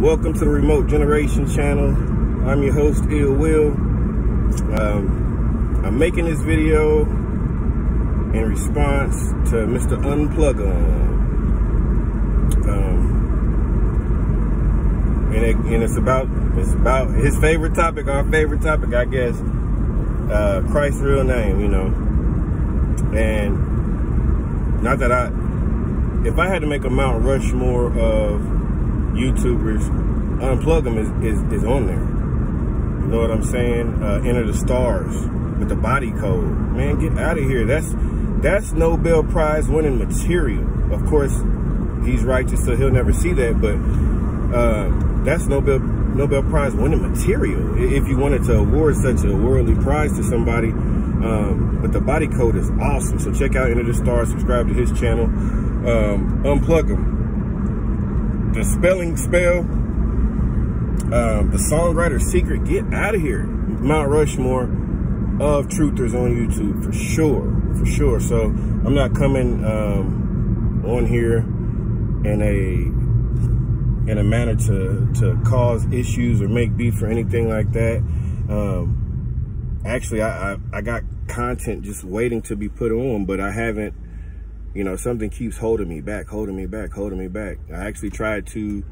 Welcome to the Remote Generation channel. I'm your host, Ill Will. I'm making this video in response to Mr. UNPLUGEM. And it's about his favorite topic, our favorite topic, I guess, Christ's real name, you know. And not that if I had to make a Mount Rushmore of YouTubers, UNPLUGEM is on there. You know what I'm saying? Enter the Stars with the body code. Man, get out of here. That's Nobel Prize winning material. Of course, he's righteous, so he'll never see that, but that's Nobel Prize winning material. If you wanted to award such a worldly prize to somebody, but the body code is awesome. So check out Enter the Stars, subscribe to his channel. UNPLUGEM. The spelling spell, the songwriter's secret, get out of here. Mount Rushmore of truthers on YouTube, for sure. So I'm not coming on here in a manner to cause issues or make beef or anything like that. Actually, I got content just waiting to be put on, but I haven't. You know, something keeps holding me back. I actually tried to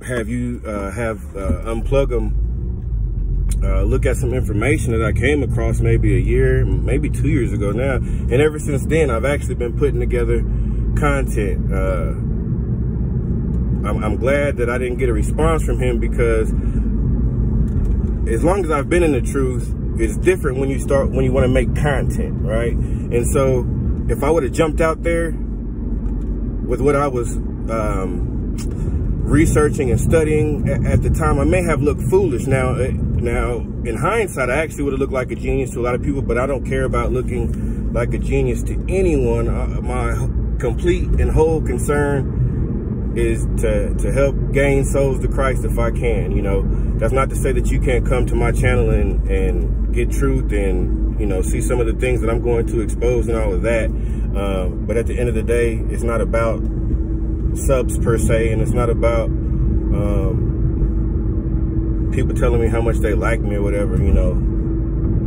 have UNPLUGEM look at some information that I came across maybe a year, maybe 2 years ago now. And ever since then, I've actually been putting together content. I'm glad that I didn't get a response from him, because as long as I've been in the truth, it's different when you want to make content, right? And so if I would have jumped out there with what I was researching and studying at the time, I may have looked foolish. Now in hindsight, I actually would have looked like a genius to a lot of people, but I don't care about looking like a genius to anyone. My complete and whole concern is to help gain souls to Christ if I can. You know, that's not to say that you can't come to my channel and get truth and, you know, see some of the things that I'm going to expose and all of that. But at the end of the day, it's not about subs per se, and it's not about people telling me how much they like me or whatever, you know.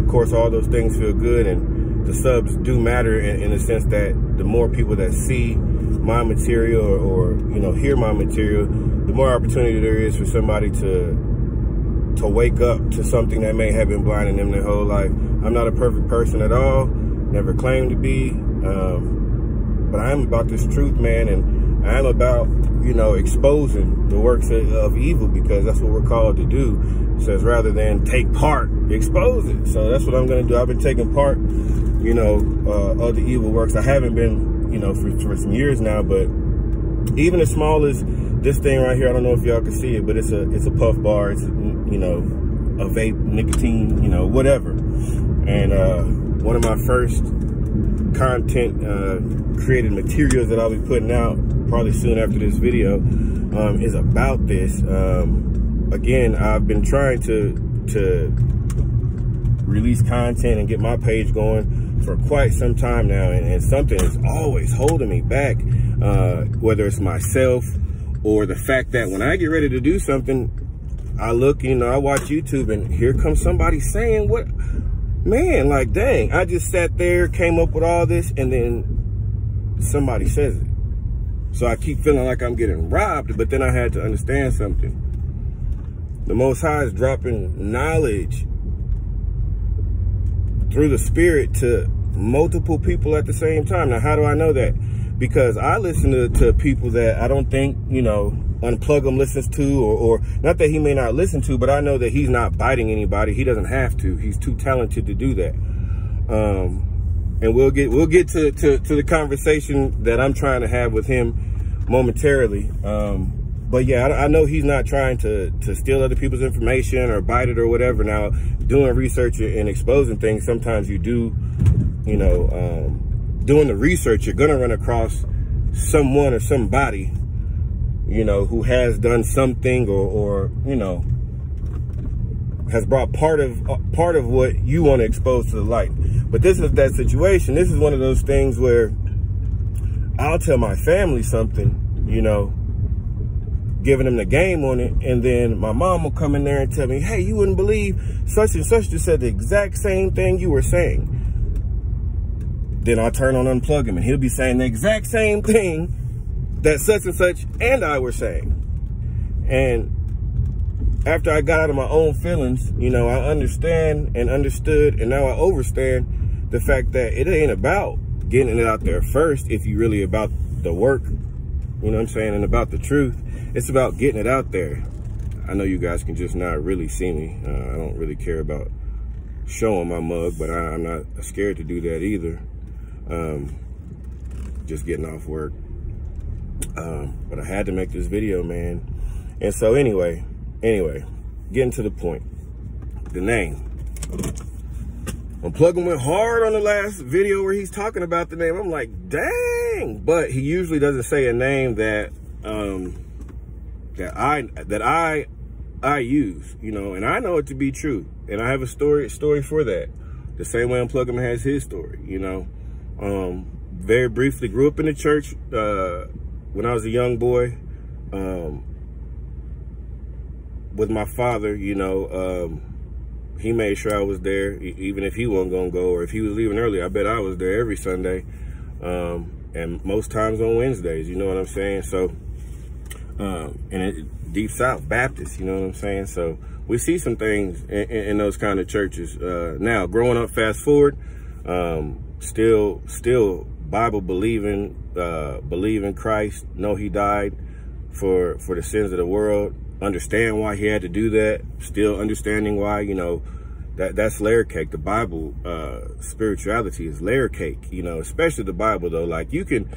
Of course, all those things feel good, and the subs do matter in the sense that the more people that see my material or you know, hear my material, the more opportunity there is for somebody to wake up to something that may have been blinding them their whole life. I'm not a perfect person at all, never claimed to be, but I am about this truth, man, and I am about, you know, exposing the works of evil, because that's what we're called to do. It says rather than take part, expose it. So that's what I'm going to do. I've been taking part, you know, of the evil works. I haven't been, you know, for some years now, but even as small as this thing right here, I don't know if y'all can see it, but it's a puff bar. It's, you know, a vape, nicotine, you know, whatever. And one of my first content created materials that I'll be putting out probably soon after this video is about this. Again, I've been trying to release content and get my page going for quite some time now, and something is always holding me back, whether it's myself or the fact that when I get ready to do something, I look, you know, I watch YouTube and here comes somebody saying what, man, like, dang, I just sat there, came up with all this, and then somebody says it. So I keep feeling like I'm getting robbed, but then I had to understand something. The Most High is dropping knowledge through the Spirit to multiple people at the same time. Now, how do I know that? Because I listen to people that I don't think, you know, UNPLUGEM listens to, or not that he may not listen to, but I know that he's not biting anybody. He doesn't have to. He's too talented to do that. And we'll get to the conversation that I'm trying to have with him momentarily. But yeah, I know he's not trying to steal other people's information or bite it or whatever. Now, doing research and exposing things, sometimes you do, you know, doing the research, you're going to run across someone or somebody, you know, who has done something or you know, has brought part of what you want to expose to the light. But this is that situation. This is one of those things where I'll tell my family something, you know, giving them the game on it. And then my mom will come in there and tell me, hey, you wouldn't believe such and such just said the exact same thing you were saying. Then I'll turn on Unplug Him and he'll be saying the exact same thing that such and such and I were saying. And after I got out of my own feelings, you know, I understand and understood, and now I understand the fact that it ain't about getting it out there first if you really about the work, you know what I'm saying, and about the truth. It's about getting it out there. I know you guys can just not really see me. I don't really care about showing my mug, but I'm not scared to do that either. Just getting off work. But I had to make this video, man. And so anyway, getting to the point. The name. Unplug Him went hard on the last video where he's talking about the name. I'm like, dang. But he usually doesn't say a name that I use, you know, and I know it to be true. And I have a story for that. The same way Unplug Him has his story, you know. Very briefly, grew up in the church when I was a young boy. With my father, you know, he made sure I was there, even if he wasn't gonna go, or if he was leaving early, I bet I was there every Sunday, and most times on Wednesdays, you know what I'm saying? So, and Deep South Baptist, you know what I'm saying? So we see some things in those kind of churches. Now, growing up, fast forward, still Bible believing, believe in Christ, know He died for the sins of the world. Understand why He had to do that. Still understanding why, you know, that's layer cake. The Bible, spirituality is layer cake, you know, especially the Bible though. Like you can,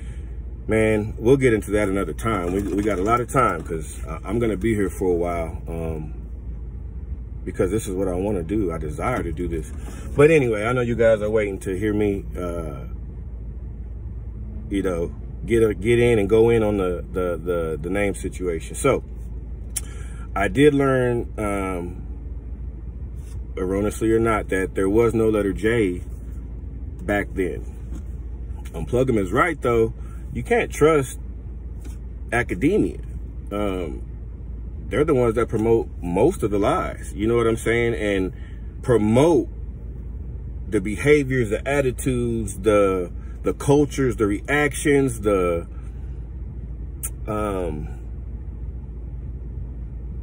man, we'll get into that another time. We got a lot of time because I'm going to be here for a while. Because this is what I want to do. I desire to do this. But anyway, I know you guys are waiting to hear me, you know, get in and go in on the name situation. So I did learn, erroneously or not, that there was no letter J back then. Unplug Him is right, though. You can't trust academia. They're the ones that promote most of the lies. You know what I'm saying? And promote the behaviors, the attitudes, the cultures, the reactions,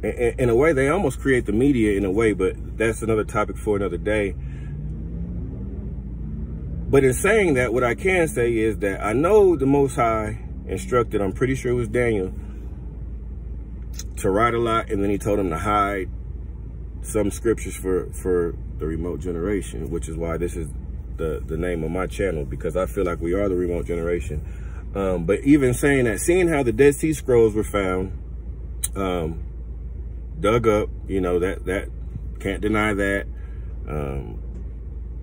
in a way, they almost create the media in a way, but that's another topic for another day. But in saying that, what I can say is that I know the Most High instructed, I'm pretty sure it was Daniel, to write a lot, and then He told him to hide some scriptures for the remote generation, which is why this is the name of my channel, because I feel like we are the remote generation. But even saying that, seeing how the Dead Sea Scrolls were found, dug up, you know, that can't deny that.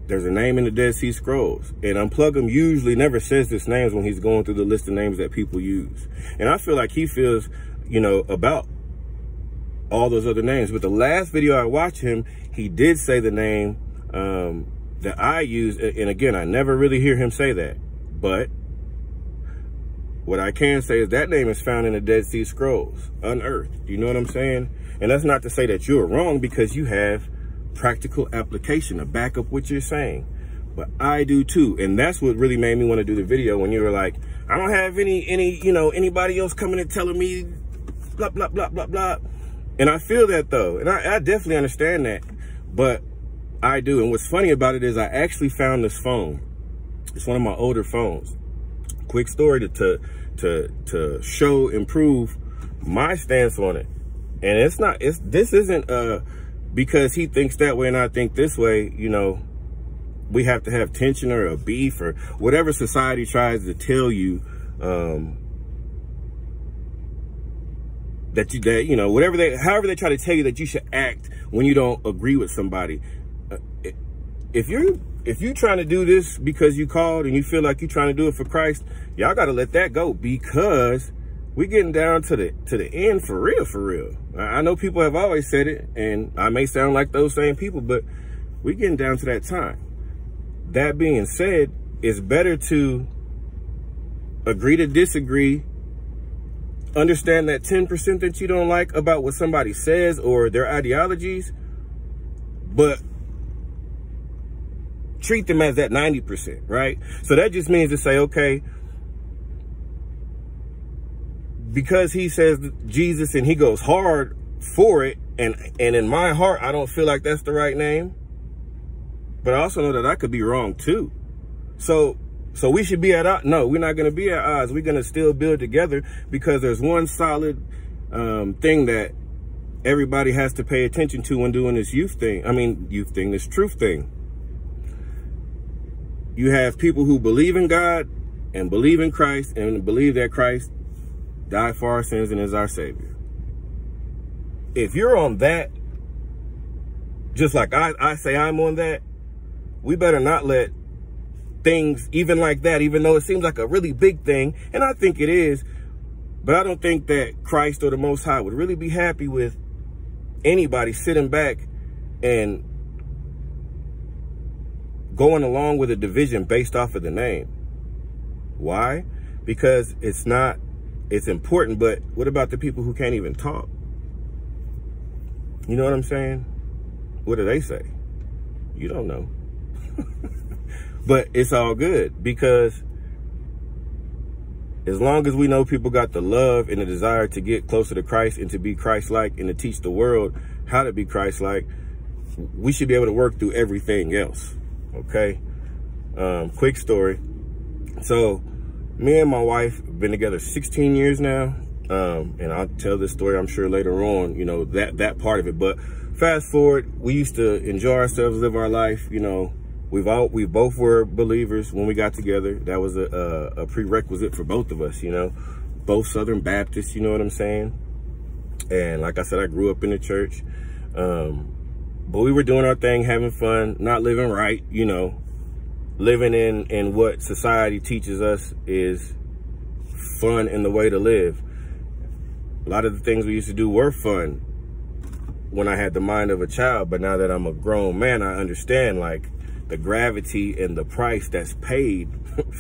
There's a name in the Dead Sea Scrolls, and Unplug Him usually never says this names when he's going through the list of names that people use. And I feel like he feels, you know, about all those other names. But the last video I watched him, he did say the name that I use, and again, I never really hear him say that. But what I can say is that name is found in the Dead Sea Scrolls, unearthed. You know what I'm saying? And that's not to say that you're wrong, because you have practical application to back up what you're saying. But I do too. And that's what really made me want to do the video, when you were like, I don't have any, you know, anybody else coming and telling me blah, blah, blah, blah, blah. And I feel that though. And I definitely understand that, but I do. And what's funny about it is I actually found this phone. It's one of my older phones. Quick story to show and prove my stance on it. And this isn't because he thinks that way and I think this way, you know, we have to have tension or a beef or whatever society tries to tell you, that you know, however they try to tell you that you should act when you don't agree with somebody. If you're trying to do this because you called and you feel like you're trying to do it for Christ, y'all got to let that go, because we're getting down to the end for real. I know people have always said it, and I may sound like those same people, but we're getting down to that time. That being said, it's better to agree to disagree understand that 10% that you don't like about what somebody says or their ideologies, but treat them as that 90%, right? So that just means to say, okay, because he says Jesus and he goes hard for it, and in my heart, I don't feel like that's the right name, but I also know that I could be wrong too. So we should be at odds. No, we're not going to be at odds. We're going to still build together, because there's one solid thing that everybody has to pay attention to when doing this this truth thing. You have people who believe in God and believe in Christ and believe that Christ died for our sins and is our Savior. If you're on that, just like I say I'm on that, we better not let things even like that, even though it seems like a really big thing, and I think it is, but I don't think that Christ or the Most High would really be happy with anybody sitting back and going along with a division based off of the name. Why? Because it's important, but what about the people who can't even talk? You know what I'm saying? What do they say? You don't know. But it's all good, because as long as we know people got the love and the desire to get closer to Christ and to be Christ-like and to teach the world how to be Christ-like, we should be able to work through everything else. Okay? Quick story. So me and my wife have been together 16 years now. And I'll tell this story, I'm sure, later on, you know, that part of it. But fast forward, we used to enjoy ourselves, live our life. You know, we both were believers when we got together. That was a prerequisite for both of us, you know, both Southern Baptists, you know what I'm saying? And like I said, I grew up in the church. But we were doing our thing, having fun, not living right, you know, living in what society teaches us is fun and the way to live. A lot of the things we used to do were fun when I had the mind of a child, but now that I'm a grown man, I understand like the gravity and the price that's paid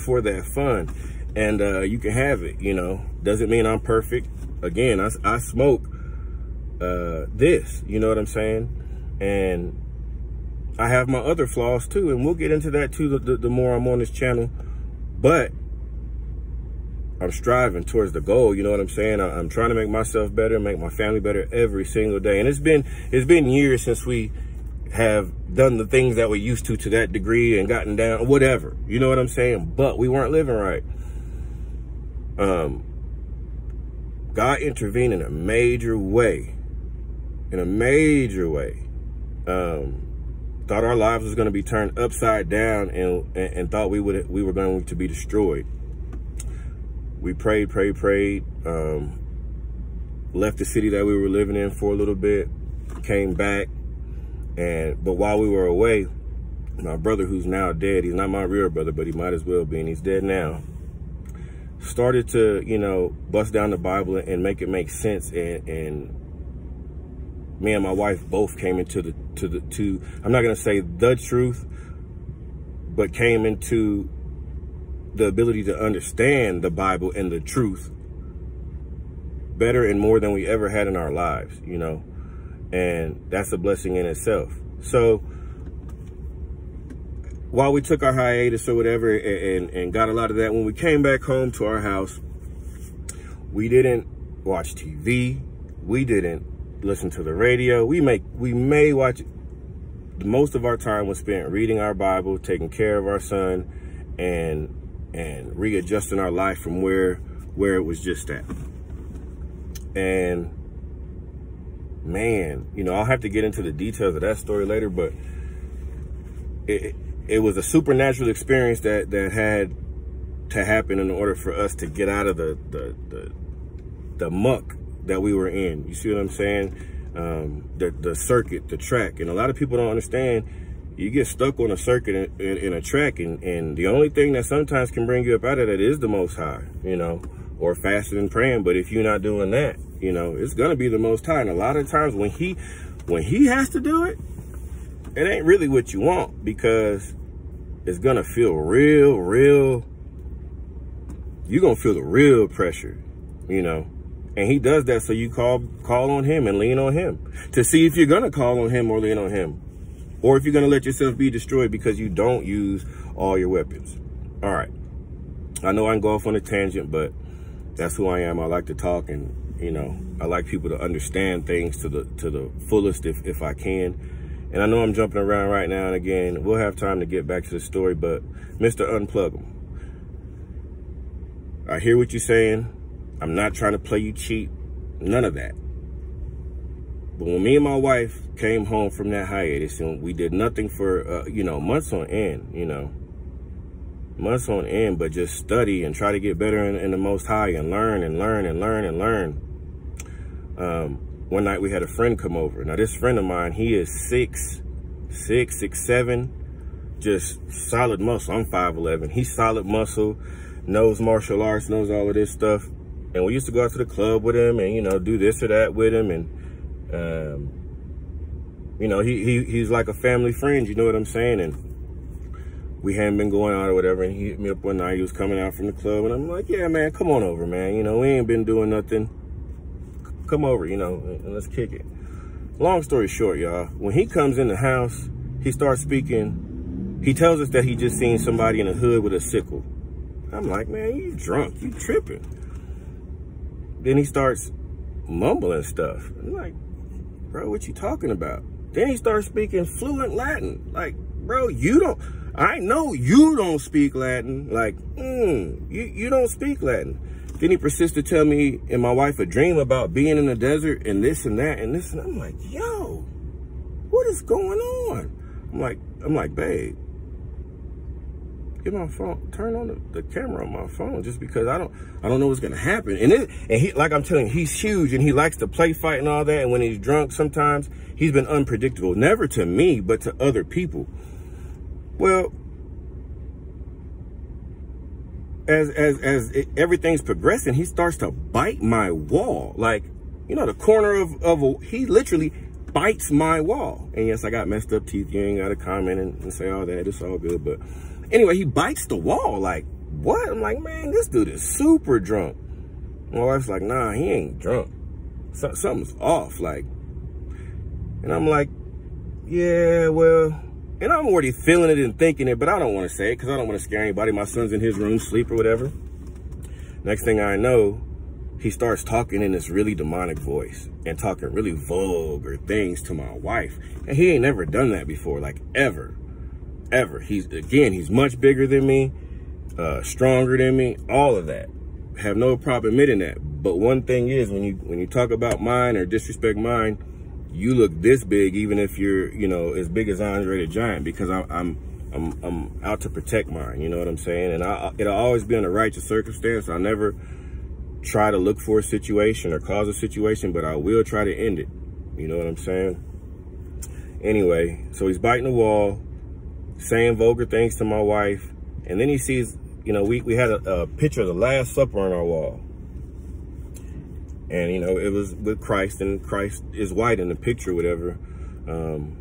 for that fun. And you can have it, you know. Doesn't mean I'm perfect. Again, I smoke this, you know what I'm saying? And I have my other flaws too, and we'll get into that too the more I'm on this channel. But I'm striving towards the goal, you know what I'm saying? I'm trying to make myself better, make my family better every single day. And it's been years since we have done the things that we used to that degree and gotten down, whatever, you know what I'm saying? But we weren't living right. God intervened in a major way, thought our lives was going to be turned upside down and thought we were going to be destroyed. We prayed, left the city that we were living in for a little bit, came back, but while we were away, my brother, who's now dead, he's not my real brother, but he might as well be, and he's dead now, started to, you know, bust down the Bible and make it make sense, and me and my wife both came into I'm not going to say the truth, but came into the ability to understand the Bible and the truth better and more than we ever had in our lives, you know, and that's a blessing in itself. So while we took our hiatus or whatever and got a lot of that, when we came back home to our house, we didn't watch TV. We didn't listen to the radio. We may watch. Most of our time was spent reading our Bible, taking care of our son, and readjusting our life from where it was just at. And man, you know, I'll have to get into the details of that story later, but it was a supernatural experience that had to happen in order for us to get out of the muck that we were in. You see what I'm saying? The circuit, the track. And a lot of people don't understand, you get stuck on a circuit in a track, and the only thing that sometimes can bring you up out of that is the Most High, you know, or fasting and praying. But if you're not doing that, you know, it's gonna be the Most High. And a lot of times when he has to do it, it ain't really what you want, because it's gonna feel real. You're gonna feel the real pressure, you know. And he does that so you call on him and lean on him to see if you're going to call on him or lean on him, or if you're going to let yourself be destroyed because you don't use all your weapons. All right. I know I can go off on a tangent, but that's who I am. I like to talk, and, you know, I like people to understand things to the fullest if I can. And I know I'm jumping around right now and again. We'll have time to get back to the story, but Mr. UNPLUGEM, I hear what you're saying. I'm not trying to play you cheap, none of that. But when me and my wife came home from that hiatus and we did nothing for, you know, months on end, you know, months on end, but just study and try to get better in the Most High and learn and learn and learn and learn. One night we had a friend come over. Now this friend of mine, he is 6'7", just solid muscle. I'm 5'11". He's solid muscle, knows martial arts, knows all of this stuff. And we used to go out to the club with him and, you know, do this or that with him. And, you know, he's like a family friend, you know what I'm saying? And we hadn't been going out or whatever. And he hit me up one night. He was coming out from the club. And I'm like, yeah, man, come on over, man. You know, we ain't been doing nothing. Come over, you know, and let's kick it. Long story short, y'all, when he comes in the house, he starts speaking. He tells us that he just seen somebody in the hood with a sickle. I'm like, man, you drunk, you tripping. Then he starts mumbling stuff. I'm like, bro, what you talking about? Then he starts speaking fluent Latin. Like, bro, I know you don't speak Latin. Like, you don't speak Latin. Then he proceeds to tell me and my wife a dream about being in the desert and this and that and this. And I'm like, yo, what is going on? I'm like, babe, get my phone, turn on the camera on my phone, just because I don't know what's gonna happen. And he, like I'm telling you, he's huge and he likes to play fight and all that. And when he's drunk, sometimes he's been unpredictable, never to me, but to other people. Well, as everything's progressing, he starts to bite my wall. Like, you know, the corner he literally bites my wall. And yes, I got messed up teeth. You ain't got to comment and say all that. It's all good. But anyway, he bites the wall. Like, what? I'm like, man, this dude is super drunk. My wife's like, nah, he ain't drunk. Something's off. Like, and I'm like, yeah, well, and I'm already feeling it and thinking it, but I don't want to say it because I don't want to scare anybody. My son's in his room, sleep or whatever. Next thing I know, he starts talking in this really demonic voice and talking really vulgar things to my wife. And he ain't never done that before, like ever. He's much bigger than me, stronger than me, all of that. Have no problem admitting that. But one thing is, when you talk about mine or disrespect mine, you look this big, even if you're, you know, as big as Andre the Giant, because I'm out to protect mine. You know what I'm saying? And it'll always be in a righteous circumstance. I'll never try to look for a situation or cause a situation, but I will try to end it. You know what I'm saying? Anyway, so he's biting the wall, saying vulgar things to my wife, and then he sees, you know, we had a picture of the Last Supper on our wall. And, you know, it was with Christ, and Christ is white in the picture, whatever. And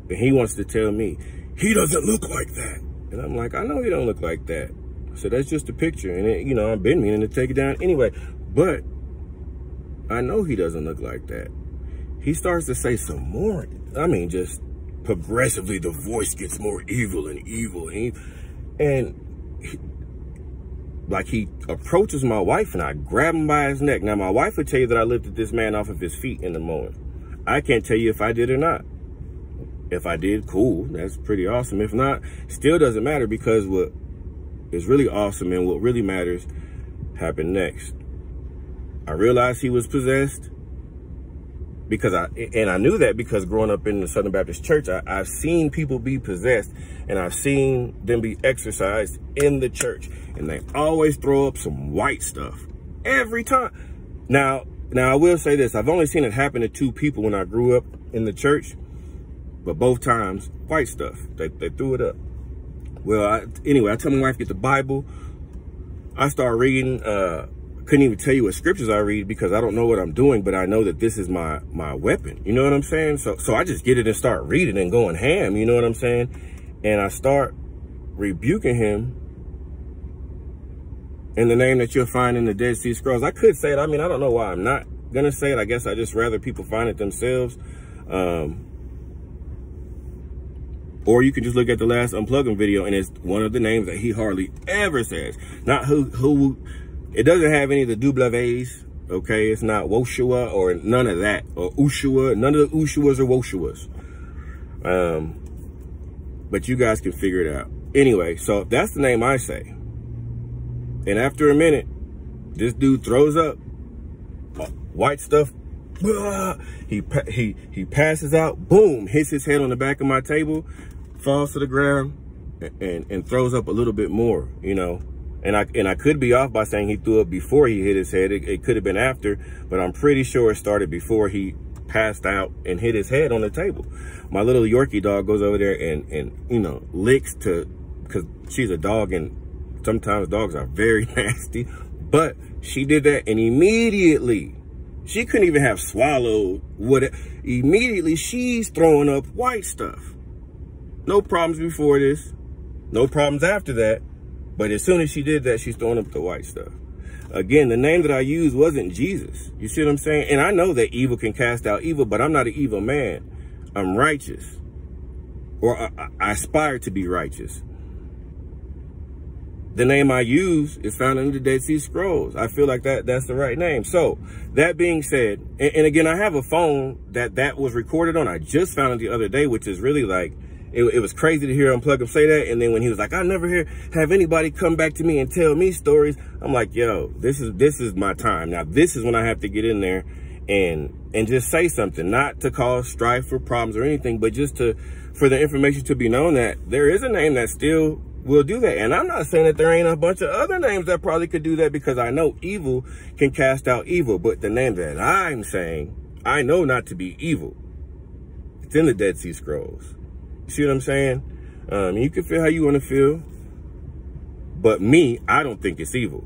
he wants to tell me, he doesn't look like that. And I'm like, I know he don't look like that. So that's just a picture. And, you know, I've been meaning to take it down anyway. But I know he doesn't look like that. He starts to say some more. I mean, just progressively, the voice gets more evil and evil. Like, he approaches my wife and I grab him by his neck. Now, my wife would tell you that I lifted this man off of his feet in the moment. I can't tell you if I did or not. If I did, cool. That's pretty awesome. If not, still doesn't matter, because what is really awesome and what really matters happened next. I realized he was possessed because I knew that because growing up in the Southern Baptist Church, I've seen people be possessed and I've seen them be exorcised in the church. And they always throw up some white stuff every time. Now I will say this. I've only seen it happen to 2 people when I grew up in the church, but both times, white stuff. They threw it up. Well, anyway, I tell my wife, get the Bible. I start reading. Couldn't even tell you what scriptures I read because I don't know what I'm doing, but I know that this is my weapon. You know what I'm saying? So I just get it and start reading and going ham. You know what I'm saying? And I start rebuking him And the name that you'll find in the Dead Sea Scrolls, I could say it. I mean, I don't know why I'm not going to say it. I guess I just rather people find it themselves. Or you can just look at the last UNPLUGEM video, and it's one of the names that he hardly ever says. Not who, it doesn't have any of the double-A's, okay? It's not Woshua or none of that, or Ushua, none of the Ushuas or Woshuas. But you guys can figure it out. Anyway, so that's the name I say. And after a minute, this dude throws up white stuff. He passes out, boom, hits his head on the back of my table, falls to the ground, and throws up a little bit more, you know. And I could be off by saying he threw up before he hit his head. It could have been after, but I'm pretty sure it started before he passed out and hit his head on the table. My little Yorkie dog goes over there and you know, licks because she's a dog, and sometimes dogs are very nasty. But she did that, and immediately, she couldn't even have swallowed what. Immediately, she's throwing up white stuff. No problems before this, no problems after that. But as soon as she did that, she's throwing up the white stuff. Again, the name that I used wasn't Jesus. You see what I'm saying? And I know that evil can cast out evil, but I'm not an evil man. I'm righteous. Or I aspire to be righteous. The name I use is found in the Dead Sea Scrolls. I feel like that's the right name. So that being said, and again, I have a phone that was recorded on. I just found it the other day, which is really like, it was crazy to hear UNPLUGEM say that. And then when he was like, I never have anybody come back to me and tell me stories. I'm like, yo, this is my time. Now, this is when I have to get in there and just say something, not to cause strife or problems or anything, but just for the information to be known that there is a name that still will do that. And I'm not saying that there ain't a bunch of other names that probably could do that, because I know evil can cast out evil. But the name that I'm saying, I know not to be evil. It's in the Dead Sea Scrolls. You see what I'm saying? You can feel how you want to feel. But me, I don't think it's evil.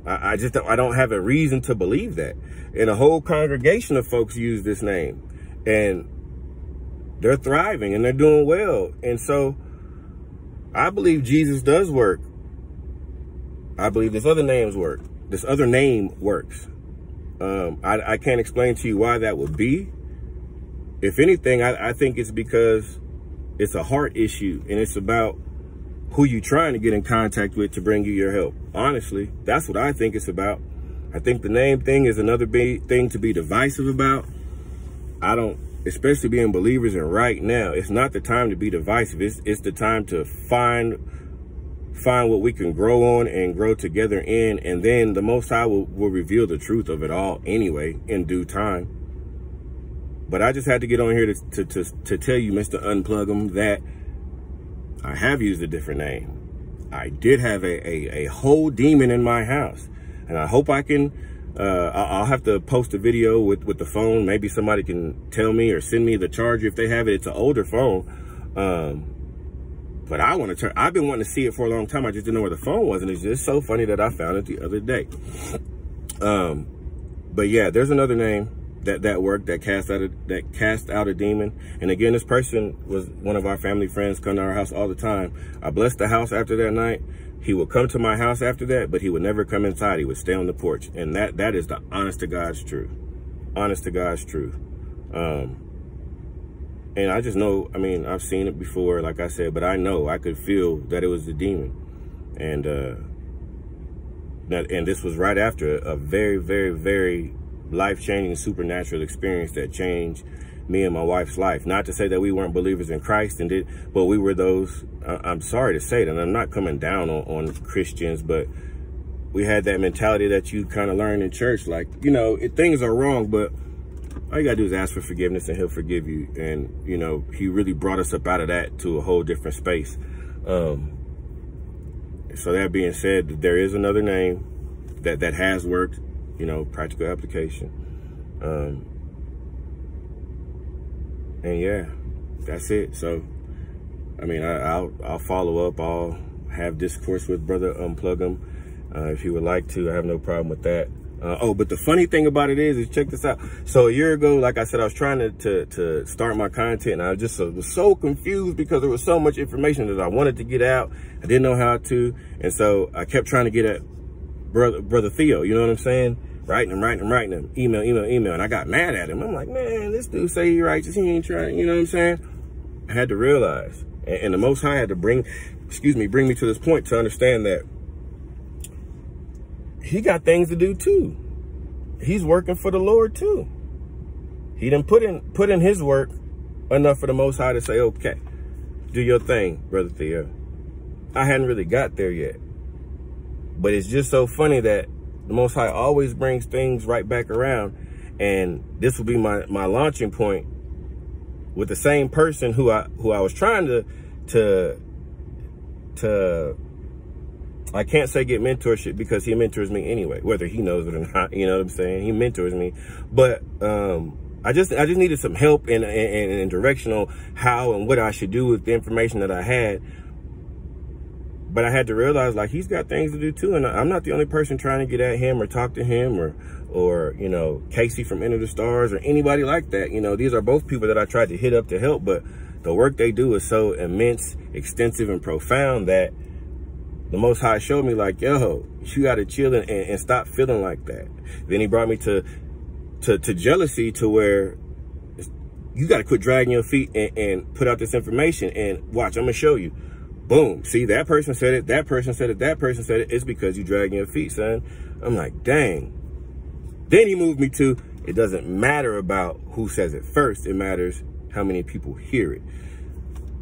I don't have a reason to believe that. And a whole congregation of folks use this name. And they're thriving and they're doing well. And so I believe Jesus does work. I believe this other names work. This other name works. I can't explain to you why that would be. If anything, I think it's because it's a heart issue, and it's about who you're trying to get in contact with to bring you your help. Honestly, that's what I think it's about. I think the name thing is another big thing to be divisive about. Especially being believers, and right now, it's not the time to be divisive. It's the time to find what we can grow on and grow together in, and then the Most High will reveal the truth of it all anyway in due time. But I just had to get on here to tell you, Mr. UNPLUGEM, that I have used a different name. I did have a whole demon in my house, and I hope I can. I'll have to post a video with the phone. Maybe somebody can tell me or send me the charger if they have it. It's an older phone. But I want to turn. I've been wanting to see it for a long time. I just didn't know where the phone was, and it's just so funny that I found it the other day. But yeah, there's another name that worked, that cast out a demon. And again, this person was one of our family friends, come to our house all the time. I blessed the house after that night. He would come to my house after that, but he would never come inside. He would stay on the porch. And that is the honest to God's truth. Honest to God's truth. And I just know, I mean, I've seen it before, like I said, but I know, I could feel that it was the demon. And this was right after a very, very, very life-changing supernatural experience that changed me and my wife's life. Not to say that we weren't believers in Christ, but we were those. I'm sorry to say that, and I'm not coming down on Christians, but we had that mentality that you kind of learn in church, like, you know, things are wrong, but all you gotta do is ask for forgiveness and he'll forgive you. And, you know, he really brought us up out of that to a whole different space. So that being said, there is another name that has worked, you know, practical application. And yeah, that's it. So, I mean, I'll follow up. I'll have discourse with Brother UNPLUGEM if he would like to. I have no problem with that. Oh, but the funny thing about it is check this out. So a year ago, like I said, I was trying to start my content, and I just was so confused because there was so much information that I wanted to get out. I didn't know how to. And so I kept trying to get brother Theo, you know what I'm saying? Writing him, email. And I got mad at him. I'm like, man, this dude say he righteous, he ain't trying, you know what I'm saying? I had to realize, and the Most High had to bring me to this point to understand that he got things to do too. He's working for the Lord too. He done put in his work enough for the Most High to say, okay, do your thing, brother Theo. I hadn't really got there yet. But it's just so funny that the Most High always brings things right back around. And this will be my launching point with the same person who I was trying to I can't say get mentorship, because he mentors me anyway, whether he knows it or not, you know what I'm saying? He mentors me. But I just needed some help and direction on how and what I should do with the information that I had. But I had to realize, like, he's got things to do too, and I'm not the only person trying to get at him or talk to him or you know, Casey from Enter the Stars or anybody like that. You know, these are both people that I tried to hit up to help, but the work they do is so immense, extensive, and profound that the Most High showed me, like, yo, you got to chill and stop feeling like that. Then he brought me to jealousy, to where you got to quit dragging your feet and put out this information, and watch, I'm going to show you. Boom. See, that person said it, that person said it, that person said it. It's because you dragging your feet, son. I'm like, dang. Then he moved me to, it doesn't matter about who says it first. It matters how many people hear it.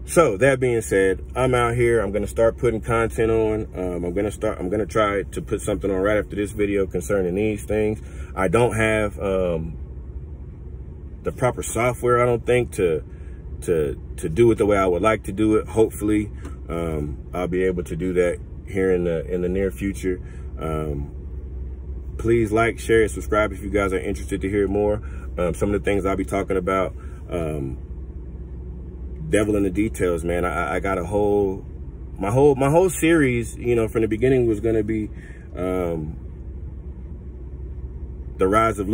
So that being said, I'm out here. I'm going to start putting content on. I'm going to try to put something on right after this video concerning these things. I don't have the proper software, I don't think, to do it the way I would like to do it. Hopefully, I'll be able to do that here in the near future. Please like, share, and subscribe if you guys are interested to hear more. Some of the things I'll be talking about, devil in the details, man. I got my whole series, you know, from the beginning was going to be the rise of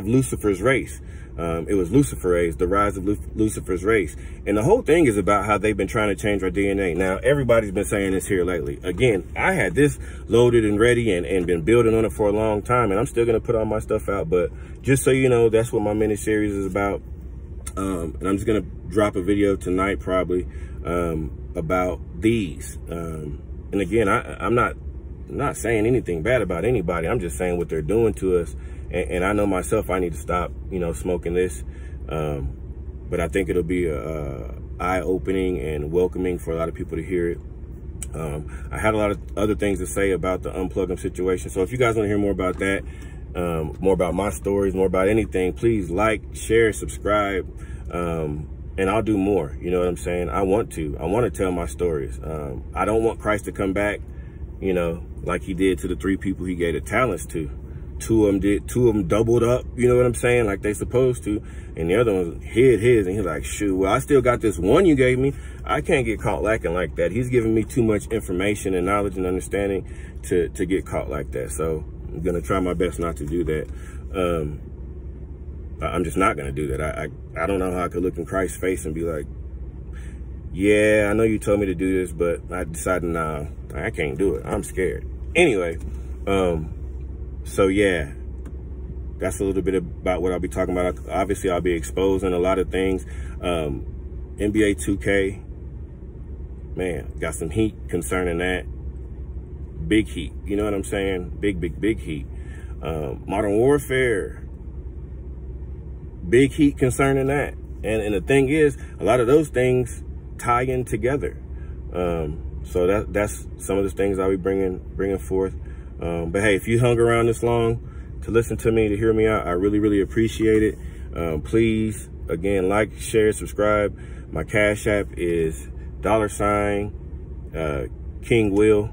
Lucifer's race. It was Luciferase, the rise of Lucifer's race. And the whole thing is about how they've been trying to change our DNA. Now, everybody's been saying this here lately. Again, I had this loaded and ready and been building on it for a long time, and I'm still going to put all my stuff out. But just so you know, that's what my mini series is about. And I'm just going to drop a video tonight, probably, about these. And again, I'm not saying anything bad about anybody. I'm just saying what they're doing to us. And I know myself, I need to stop, you know, smoking this. But I think it'll be eye-opening and welcoming for a lot of people to hear it. I had a lot of other things to say about the UNPLUGEM situation. So if you guys want to hear more about that, more about my stories, more about anything, please like, share, subscribe, and I'll do more. You know what I'm saying? I want to tell my stories. I don't want Christ to come back, you know, like he did to the 3 people he gave the talents to. 2 of them doubled up, you know what I'm saying, like they supposed to, and the other one hid his, and he's like, shoot, well, I still got this one you gave me. I can't get caught lacking like that. He's giving me too much information and knowledge and understanding to get caught like that. So I'm gonna try my best not to do that. I'm just not gonna do that. I don't know how I could look in Christ's face and be like, yeah, I know you told me to do this, but I decided, nah, I can't do it. I'm scared. Anyway, so yeah, that's a little bit about what I'll be talking about. Obviously, I'll be exposing a lot of things. NBA 2K, man, got some heat concerning that. Big heat, you know what I'm saying? Big heat. Modern Warfare, big heat concerning that. And the thing is, a lot of those things tie in together. So that's some of the things I'll be bringing forth. But hey, if you hung around this long to listen to me, to hear me out, I really appreciate it. Please, again, like, share, subscribe. My Cash App is $, King Will,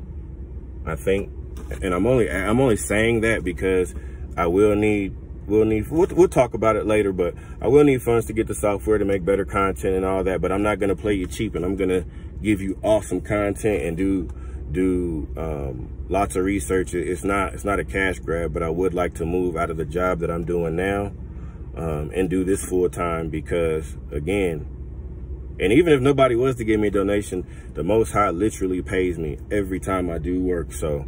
I think. And I'm only saying that because we'll talk about it later, but I will need funds to get the software to make better content and all that. But I'm not gonna play you cheap, and I'm gonna give you awesome content and do lots of research. It's not a cash grab, but I would like to move out of the job that I'm doing now and do this full time, because again, and even if nobody was to give me a donation, the Most High literally pays me every time I do work. So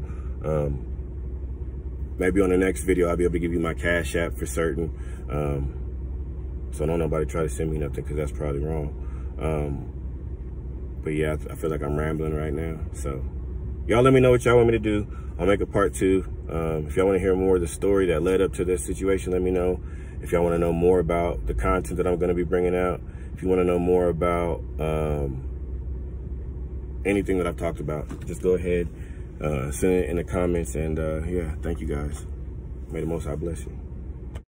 maybe on the next video, I'll be able to give you my Cash App for certain. So don't nobody try to send me nothing, because that's probably wrong. But yeah, I feel like I'm rambling right now. So y'all let me know what y'all want me to do. I'll make a part 2. If y'all want to hear more of the story that led up to this situation, let me know. If y'all want to know more about the content that I'm going to be bringing out, if you want to know more about anything that I've talked about, just go ahead, send it in the comments. And yeah, thank you guys. May the Most High bless you.